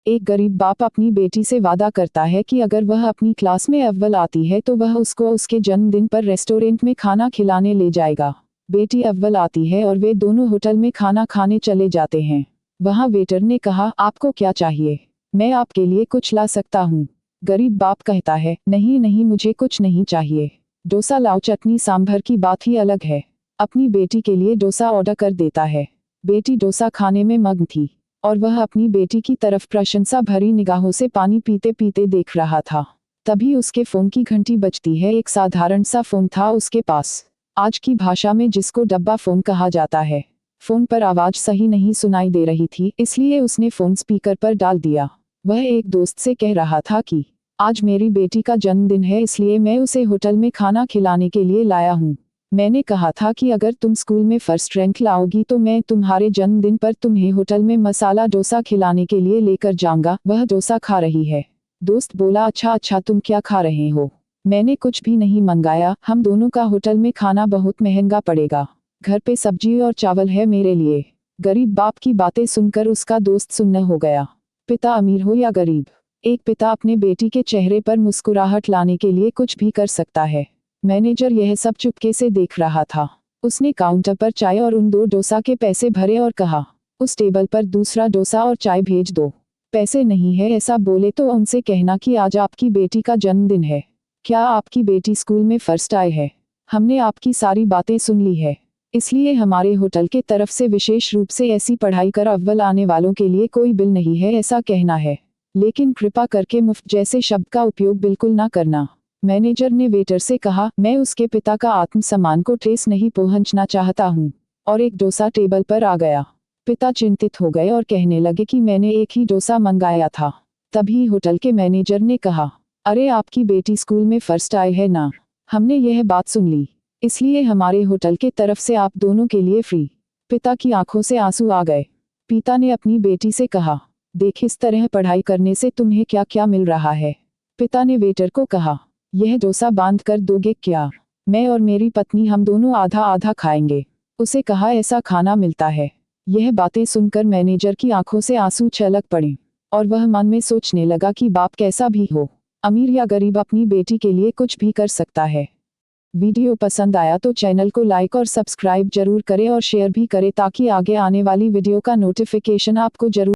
एक गरीब बाप अपनी बेटी से वादा करता है कि अगर वह अपनी क्लास में अव्वल आती है तो वह उसको उसके जन्मदिन पर रेस्टोरेंट में खाना खिलाने ले जाएगा। बेटी अव्वल आती है और वे दोनों होटल में खाना खाने चले जाते हैं। वहाँ वेटर ने कहा, आपको क्या चाहिए? मैं आपके लिए कुछ ला सकता हूँ। गरीब बाप कहता है, नहीं नहीं, मुझे कुछ नहीं चाहिए। डोसा लाओ, चटनी सांभर की बात ही अलग है। अपनी बेटी के लिए डोसा ऑर्डर कर देता है। बेटी डोसा खाने में मग्न थी और वह अपनी बेटी की तरफ प्रशंसा भरी निगाहों से पानी पीते पीते देख रहा था। तभी उसके फोन की घंटी बजती है। एक साधारण सा फोन था उसके पास, आज की भाषा में जिसको डब्बा फोन कहा जाता है। फोन पर आवाज सही नहीं सुनाई दे रही थी, इसलिए उसने फोन स्पीकर पर डाल दिया। वह एक दोस्त से कह रहा था कि आज मेरी बेटी का जन्मदिन है, इसलिए मैं उसे होटल में खाना खिलाने के लिए लाया हूँ। मैंने कहा था कि अगर तुम स्कूल में फर्स्ट रैंक लाओगी तो मैं तुम्हारे जन्मदिन पर तुम्हें होटल में मसाला डोसा खिलाने के लिए लेकर जाऊंगा। वह डोसा खा रही है। दोस्त बोला, अच्छा अच्छा, तुम क्या खा रहे हो? मैंने कुछ भी नहीं मंगाया, हम दोनों का होटल में खाना बहुत महंगा पड़ेगा। घर पे सब्जी और चावल है मेरे लिए। गरीब बाप की बातें सुनकर उसका दोस्त सुन्न हो गया। पिता अमीर हो या गरीब, एक पिता अपने बेटी के चेहरे पर मुस्कुराहट लाने के लिए कुछ भी कर सकता है। मैनेजर यह सब चुपके से देख रहा था। उसने काउंटर पर चाय और उन 2 डोसा के पैसे भरे और कहा, उस टेबल पर दूसरा डोसा और चाय भेज दो। पैसे नहीं है ऐसा बोले तो उनसे कहना कि आज आपकी बेटी का जन्मदिन है। क्या आपकी बेटी स्कूल में फर्स्ट आई है? हमने आपकी सारी बातें सुन ली है, इसलिए हमारे होटल के तरफ से विशेष रूप से ऐसी पढ़ाई कर अव्वल आने वालों के लिए कोई बिल नहीं है ऐसा कहना है। लेकिन कृपा करके मुफ्त जैसे शब्द का उपयोग बिल्कुल ना करना। मैनेजर ने वेटर से कहा, मैं उसके पिता का आत्मसम्मान को ठेस नहीं पहुंचना चाहता हूँ। और एक डोसा टेबल पर आ गया। पिता चिंतित हो गए और कहने लगे कि मैंने एक ही डोसा मंगाया था। तभी होटल के मैनेजर ने कहा, अरे आपकी बेटी स्कूल में फर्स्ट आई है ना? हमने यह बात सुन ली, इसलिए हमारे होटल के तरफ से आप दोनों के लिए फ्री। पिता की आंखों से आंसू आ गए। पिता ने अपनी बेटी से कहा, देख इस तरह पढ़ाई करने से तुम्हें क्या क्या मिल रहा है। पिता ने वेटर को कहा, यह डोसा बांध कर दोगे क्या? मैं और मेरी पत्नी हम दोनों आधा आधा खाएंगे। उसे कहा, ऐसा खाना मिलता है। यह बातें सुनकर मैनेजर की आंखों से आंसू छलक पड़े और वह मन में सोचने लगा कि बाप कैसा भी हो, अमीर या गरीब, अपनी बेटी के लिए कुछ भी कर सकता है। वीडियो पसंद आया तो चैनल को लाइक और सब्सक्राइब जरूर करें और शेयर भी करें ताकि आगे आने वाली वीडियो का नोटिफिकेशन आपको जरूर